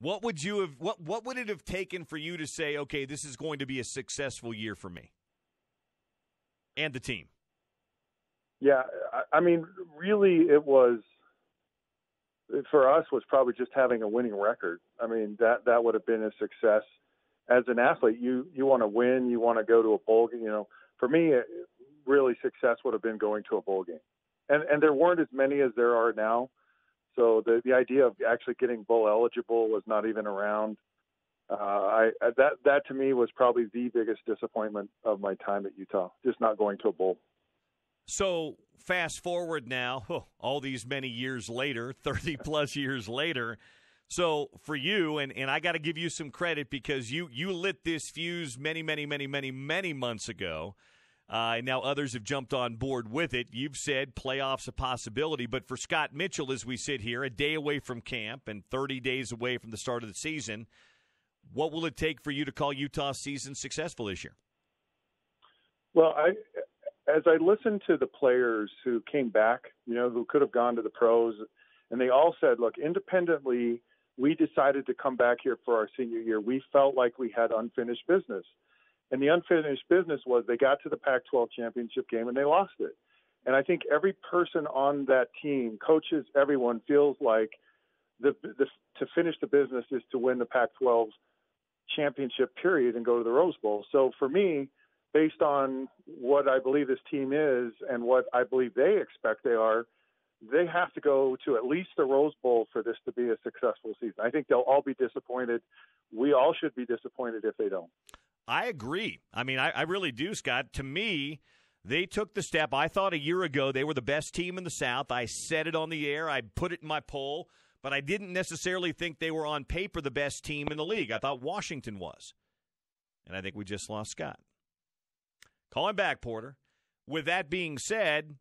What would you have? What would it have taken for you to say, okay, this is going to be a successful year for me and the team? Yeah, I mean, really, it was for us was probably just having a winning record. I mean, that would have been a success. As an athlete, you want to win, you want to go to a bowl game. You know, for me, really success would have been going to a bowl game, and there weren't as many as there are now. So the idea of actually getting bowl eligible was not even around. That to me was probably the biggest disappointment of my time at Utah, just not going to a bowl. So fast forward now, all these many years later, 30-plus years later. So for you, and I got to give you some credit because you lit this fuse many months ago. Now others have jumped on board with it. You've said playoffs a possibility. But for Scott Mitchell, as we sit here, a day away from camp and 30 days away from the start of the season, what will it take for you to call Utah's season successful this year? Well, as I listened to the players who came back, who could have gone to the pros, and they all said, look, independently, we decided to come back here for our senior year. We felt like we had unfinished business. And the unfinished business was they got to the Pac-12 championship game and they lost it. And I think every person on that team, coaches, everyone feels like to finish the business is to win the Pac-12 championship period and go to the Rose Bowl. So for me, based on what I believe this team is and what I believe they expect they are, they have to go to at least the Rose Bowl for this to be a successful season. I think they'll all be disappointed. We all should be disappointed if they don't. I agree. I mean, I really do, Scott. To me, they took the step. I thought a year ago they were the best team in the South. I said it on the air. I put it in my poll. But I didn't necessarily think they were on paper the best team in the league. I thought Washington was. And I think we just lost Scott. Call him back, Porter. With that being said,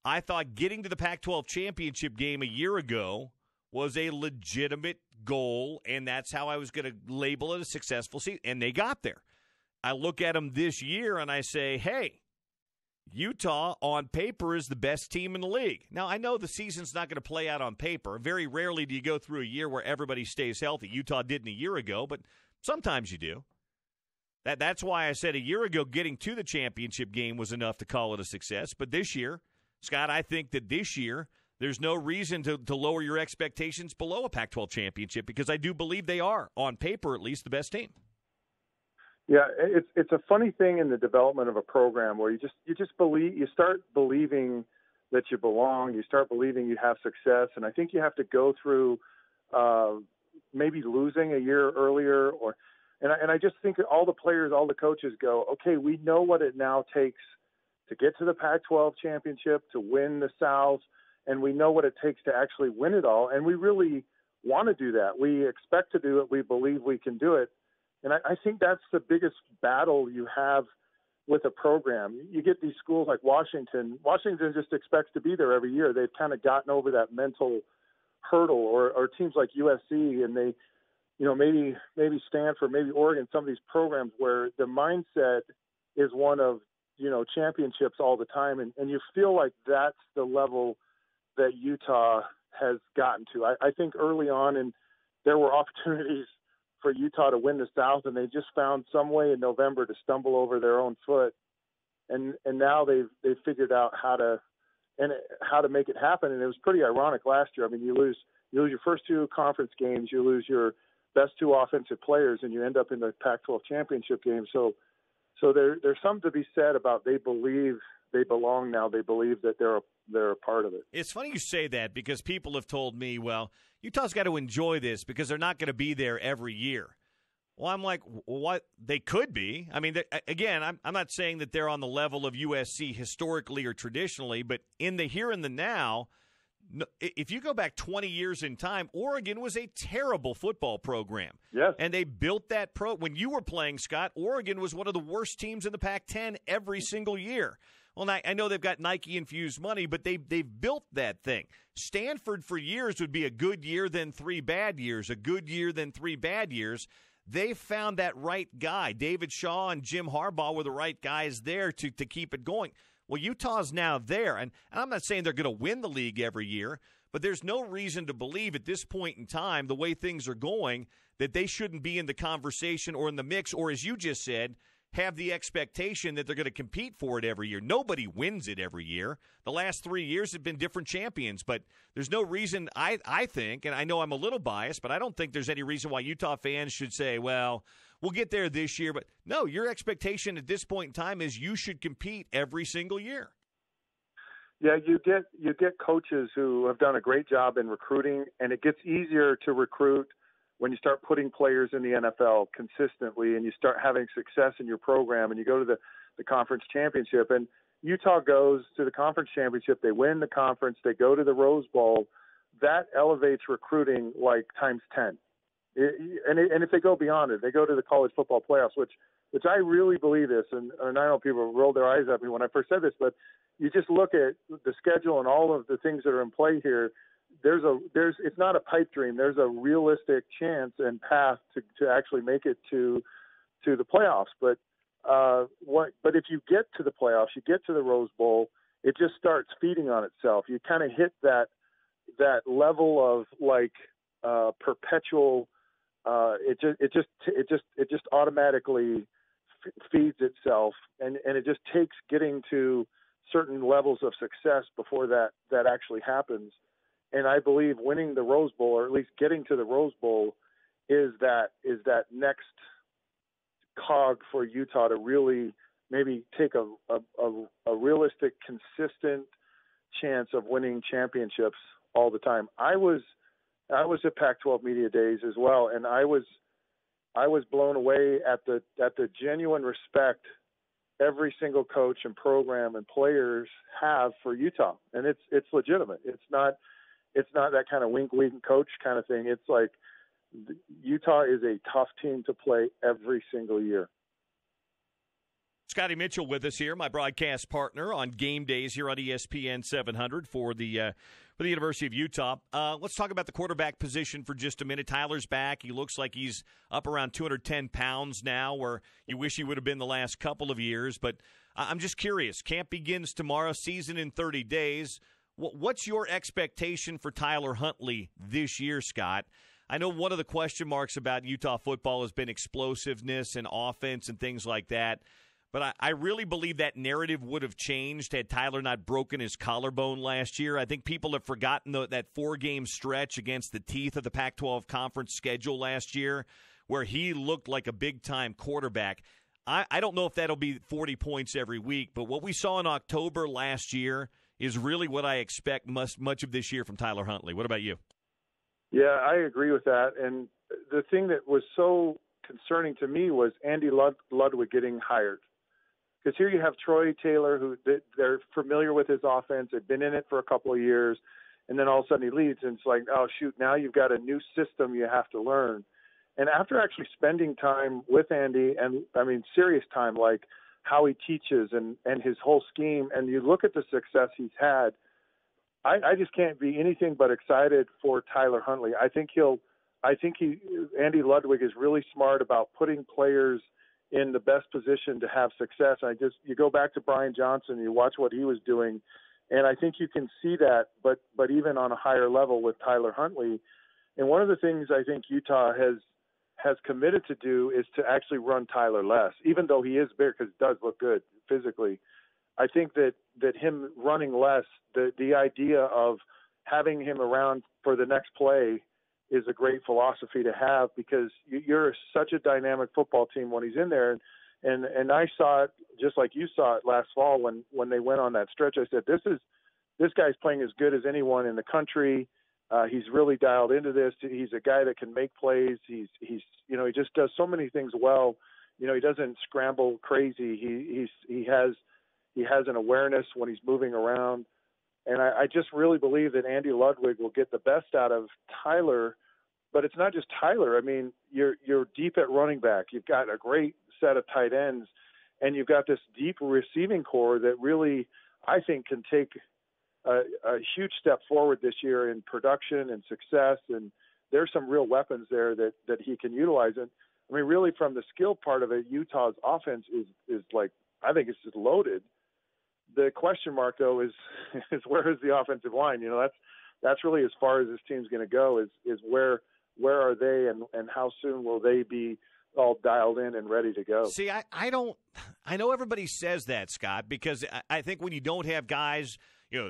I thought getting to the Pac-12 championship game a year ago was a legitimate goal, and that's how I was going to label it a successful season. And they got there. I look at them this year, and I say, hey, Utah on paper is the best team in the league. Now, I know the season's not going to play out on paper. Very rarely do you go through a year where everybody stays healthy. Utah didn't a year ago, but sometimes you do. That's why I said a year ago getting to the championship game was enough to call it a success. But this year, Scott, I think that this year there's no reason to lower your expectations below a Pac-12 championship because I do believe they are, on paper at least, the best team. Yeah, it's a funny thing in the development of a program where you just believe, you start believing that you belong, you start believing you have success, and I think you have to go through maybe losing a year earlier, and I just think all the players, all the coaches go, okay, we know what it now takes to get to the Pac-12 championship, to win the South, and we know what it takes to actually win it all, and we really want to do that. We expect to do it. We believe we can do it. And I think that's the biggest battle you have with a program. You get these schools like Washington. Washington just expects to be there every year. They've kind of gotten over that mental hurdle, or teams like USC, and they, maybe Stanford, maybe Oregon, some of these programs where the mindset is one of, championships all the time. And you feel like that's the level that Utah has gotten to. I think early on, and there were opportunities for Utah to win the South, and they just found some way in November to stumble over their own foot. And now they've figured out how to make it happen. And it was pretty ironic last year. I mean, you lose your first two conference games, you lose your best two offensive players, and you end up in the Pac-12 championship game. So there's something to be said about they believe they belong now. They believe that they're a part of it. It's funny you say that because people have told me, well, Utah's got to enjoy this because they're not going to be there every year. Well, I'm like, what? They could be. I mean, again, I'm not saying that they're on the level of USC historically or traditionally, but in the here and the now, if you go back 20 years in time, Oregon was a terrible football program. Yes. And they built that when you were playing, Scott, Oregon was one of the worst teams in the Pac-10 every single year. Well, I know they've got Nike-infused money, but they've built that thing. Stanford for years would be a good year, then 3 bad years, a good year, then 3 bad years. They found that right guy. David Shaw and Jim Harbaugh were the right guys there to keep it going. Well, Utah's now there, and I'm not saying they're going to win the league every year, but there's no reason to believe at this point in time, the way things are going, that they shouldn't be in the conversation or in the mix, or as you just said, have the expectation that they're going to compete for it every year. Nobody wins it every year. The last 3 years have been different champions, but there's no reason, I think, and I know I'm a little biased, but I don't think there's any reason why Utah fans should say, well, we'll get there this year. But no, your expectation at this point in time is you should compete every single year. Yeah, you get coaches who have done a great job in recruiting, and it gets easier to recruit when you start putting players in the NFL consistently and you start having success in your program and you go to the conference championship. And Utah goes to the conference championship, they win the conference, they go to the Rose Bowl. That elevates recruiting like times 10. And if they go beyond it, they go to the college football playoffs, which I really believe this. And I know people rolled their eyes at me when I first said this, but you just look at the schedule and all of the things that are in play here. It's not a pipe dream. There's a realistic chance and path to actually make it to the playoffs. But if you get to the playoffs, you get to the Rose Bowl, it just starts feeding on itself. You kind of hit that level of like perpetual. It just automatically feeds itself, and it just takes getting to certain levels of success before that actually happens. And I believe winning the Rose Bowl, or at least getting to the Rose Bowl, is that next cog for Utah to really maybe take a realistic, consistent chance of winning championships all the time. I was at Pac-12 Media Days as well, and I was blown away at the genuine respect every single coach and program and players have for Utah, and it's legitimate. It's not that kind of wink coach kind of thing. It's like Utah is a tough team to play every single year. Scotty Mitchell with us here, my broadcast partner on game days here on ESPN 700 for the University of Utah. Let's talk about the quarterback position for just a minute. Tyler's back. He looks like he's up around 210 pounds now, where you wish he would have been the last couple of years. But I'm just curious. Camp begins tomorrow, season in 30 days. What's your expectation for Tyler Huntley this year, Scott? I know one of the question marks about Utah football has been explosiveness and offense and things like that. But I really believe that narrative would have changed had Tyler not broken his collarbone last year. I think people have forgotten that 4-game stretch against the teeth of the Pac-12 conference schedule last year where he looked like a big-time quarterback. I don't know if that'll be 40 points every week, but what we saw in October last year is really what I expect much of this year from Tyler Huntley. What about you? Yeah, I agree with that. And the thing that was so concerning to me was Andy Ludwig getting hired. Because here you have Troy Taylor, who they're familiar with his offense, had been in it for a couple of years, and then all of a sudden he leaves, and it's like, oh, shoot, now you've got a new system you have to learn. And after actually spending time with Andy, and I mean serious time, like how he teaches and his whole scheme, and you look at the success he's had, I just can't be anything but excited for Tyler Huntley. Andy Ludwig is really smart about putting players in the best position to have success. You go back to Brian Johnson, you watch what he was doing, and I think you can see that, but even on a higher level with Tyler Huntley. And one of the things I think Utah has committed to do is to actually run Tyler less, even though he is big, because he does look good physically. I think that him running less, the idea of having him around for the next play is a great philosophy to have, because you're such a dynamic football team when he's in there. And I saw it just like you saw it last fall when they went on that stretch. I said, this guy's playing as good as anyone in the country. He's really dialed into this. He's a guy that can make plays. He just does so many things well. He doesn't scramble crazy. He has an awareness when he's moving around. And I just really believe that Andy Ludwig will get the best out of Tyler. But it's not just Tyler. I mean, you're deep at running back. You've got a great set of tight ends, and you've got this deep receiving core that really, I think, can take a huge step forward this year in production and success. And there's some real weapons there that he can utilize. And I mean, really, from the skill part of it, Utah's offense is like, I think it's just loaded. The question mark, though, is where is the offensive line? that's really as far as this team's going to go. Is where are they, and how soon will they be all dialed in and ready to go? See, I don't – I know everybody says that, Scott, because I think when you don't have guys –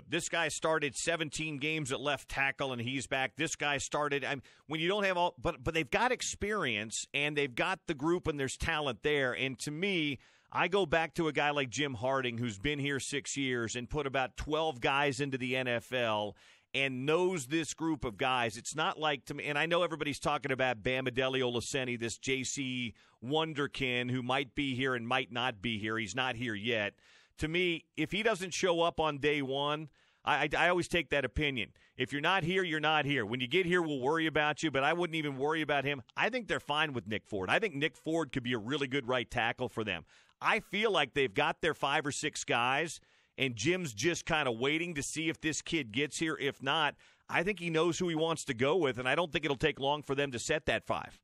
this guy started 17 games at left tackle and he's back. This guy started when you don't have all, but they've got experience and they've got the group and there's talent there. And to me, I go back to a guy like Jim Harding who's been here 6 years and put about 12 guys into the NFL and knows this group of guys. It's not like to me, and I know everybody's talking about Bam Adebayo-Olaseni, this JC wonderkin who might be here and might not be here. He's not here yet. To me, if he doesn't show up on day one, I always take that opinion. If you're not here, you're not here. When you get here, we'll worry about you, but I wouldn't even worry about him. I think they're fine with Nick Ford. I think Nick Ford could be a really good right tackle for them. I feel like they've got their 5 or 6 guys, and Jim's just kind of waiting to see if this kid gets here. If not, I think he knows who he wants to go with, and I don't think it'll take long for them to set that 5.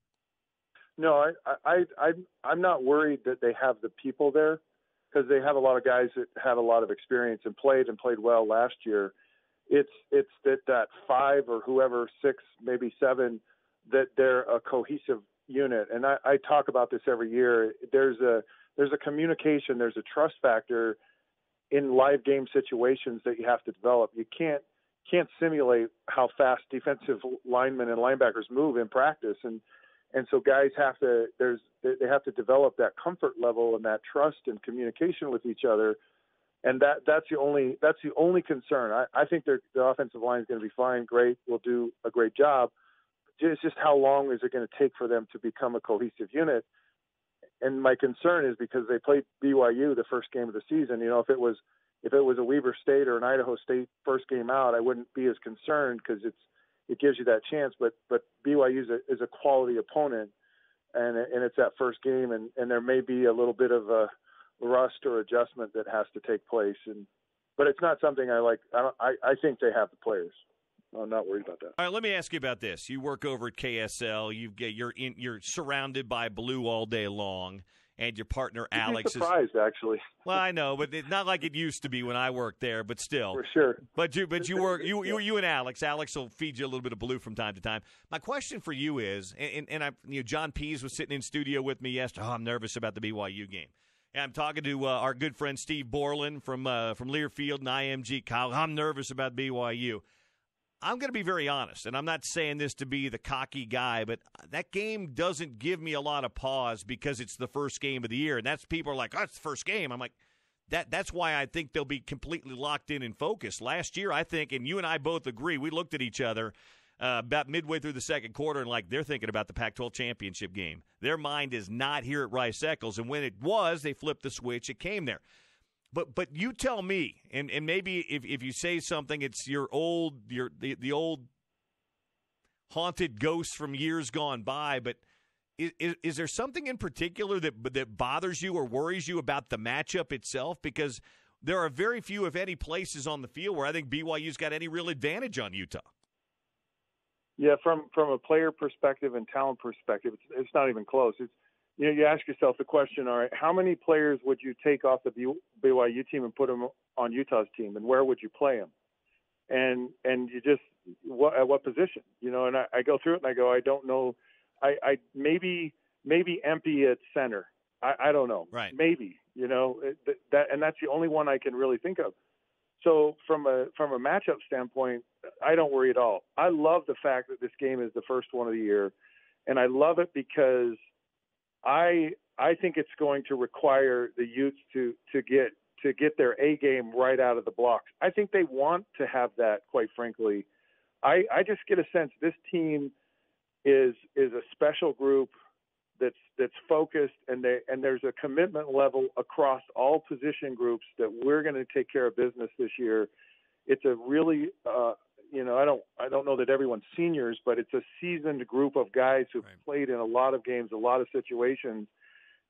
No, I'm not worried that they have the people there, because they have a lot of guys that had a lot of experience and played well last year. It's that 5 or whoever, 6, maybe 7, that they're a cohesive unit. And I talk about this every year. There's a communication, there's a trust factor in live game situations that you have to develop. You can't simulate how fast defensive linemen and linebackers move in practice, and so guys have to they have to develop that comfort level and that trust and communication with each other, and that's the only concern. I think the offensive line is going to be fine, great, will do a great job. It's just how long is it going to take for them to become a cohesive unit? And my concern is because they played BYU the first game of the season. If it was a Weber State or an Idaho State first game out, I wouldn't be as concerned because it gives you that chance. But BYU is a quality opponent, and it's that first game, and there may be a little bit of a rust or adjustment that has to take place. But it's not something I like. I think they have the players. I'm not worried about that. All right, let me ask you about this. You work over at KSL. You're surrounded by blue all day long, and your partner Alex is surprised, actually. Well, I know, but it's not like it used to be when I worked there. But still, for sure. But you and Alex. Alex will feed you a little bit of blue from time to time. My question for you is, and John Pease was sitting in studio with me yesterday. Oh, I'm nervous about the BYU game. And I'm talking to our good friend Steve Borland from Learfield and IMG. Kyle, I'm nervous about BYU. I'm going to be very honest, and I'm not saying this to be the cocky guy, but that game doesn't give me a lot of pause because it's the first game of the year. And that's people are like, oh, it's the first game. I'm like, that's why I think they'll be completely locked in and focused. Last year, I think, and you and I both agree, we looked at each other about midway through the second quarter and like they're thinking about the Pac-12 championship game. Their mind is not here at Rice-Eccles. And when it was, they flipped the switch. It came there. But you tell me, and maybe if you say something, it's the old haunted ghost from years gone by. But is there something in particular that bothers you or worries you about the matchup itself? Because there are very few, if any, places on the field where I think BYU's got any real advantage on Utah. Yeah, from a player perspective and talent perspective, it's not even close. You ask yourself the question, all right, how many players would you take off the BYU team and put them on Utah's team, and where would you play them? And you just at what position? And I go through it and I go, I don't know. I maybe Empey at center. I don't know. Right. Maybe and that's the only one I can really think of. So from a matchup standpoint, I don't worry at all. I love the fact that this game is the first one of the year, and I love it because I think it's going to require the Utes to get their A game right out of the blocks. I think they want to have that, quite frankly. I just get a sense this team is a special group that's focused, and there's a commitment level across all position groups that we're going to take care of business this year. It's a really I don't know that everyone's seniors, but it's a seasoned group of guys who've played in a lot of games, a lot of situations,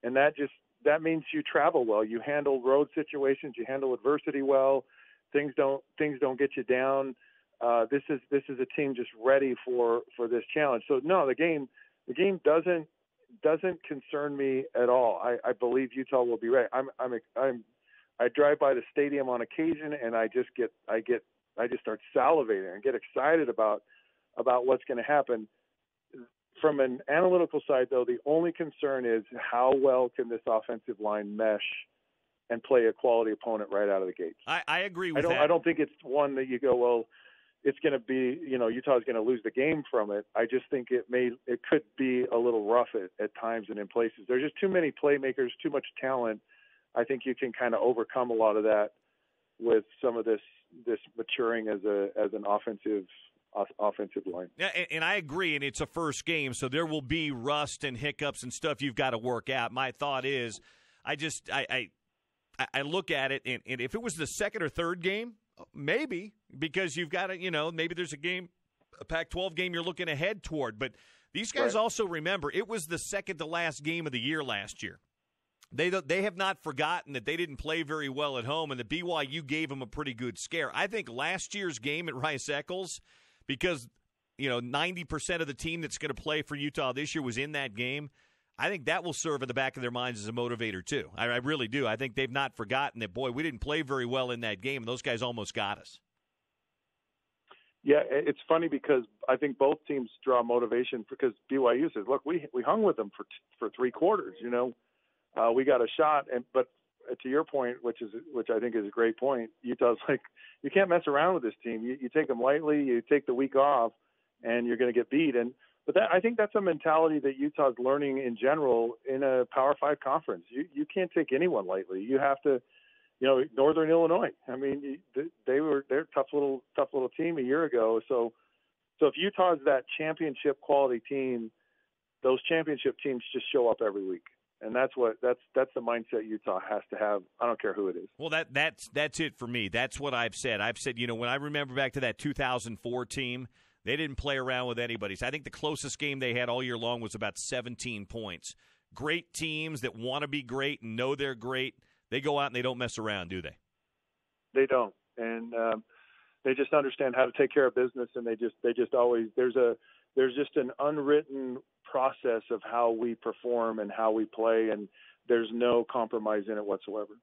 and that means you travel well. You handle road situations, you handle adversity well. Things don't get you down. This is a team just ready for this challenge. So no, the game doesn't concern me at all. I believe Utah will be ready. I drive by the stadium on occasion, and I get start salivating and get excited about what's going to happen. From an analytical side, though, the only concern is how well can this offensive line mesh and play a quality opponent right out of the gates. I agree with that. I don't think it's one that you go, well, it's going to be, Utah's going to lose the game from it. I just think it could be a little rough at times and in places. There's just too many playmakers, too much talent. I think you can kind of overcome a lot of that with some of this maturing as an offensive line. Yeah, and I agree, and it's a first game, so there will be rust and hiccups and stuff you've got to work out. My thought is, I look at it, and if it was the second or third game, maybe, because you've got to, maybe there's a Pac-12 game you're looking ahead toward. But these guys also remember, it was the second to last game of the year last year. They have not forgotten that they didn't play very well at home, and the BYU gave them a pretty good scare. I think last year's game at Rice-Eccles, because 90% of the team that's going to play for Utah this year was in that game, I think that will serve in the back of their minds as a motivator too. I really do. I think they've not forgotten that, boy, we didn't play very well in that game, and those guys almost got us. Yeah, it's funny because I think both teams draw motivation because BYU says, look, we hung with them for 3 quarters, we got a shot, but to your point, which I think is a great point, Utah's like, you can't mess around with this team. You take them lightly, you take the week off, and you're going to get beat. But I think that's a mentality that Utah's learning in general in a Power 5 conference. You can't take anyone lightly. You have to, Northern Illinois. I mean, they're a tough little team a year ago. So if Utah's that championship quality team, those championship teams just show up every week. And that's the mindset Utah has to have. I don't care who it is. Well, that's it for me. That's what I've said. I've said, when I remember back to that 2004 team, they didn't play around with anybody. So I think the closest game they had all year long was about 17 points. Great teams that want to be great and know they're great, they go out and they don't mess around, do they? They don't. And they just understand how to take care of business, and they just always there's just an unwritten process of how we perform and how we play, and there's no compromise in it whatsoever.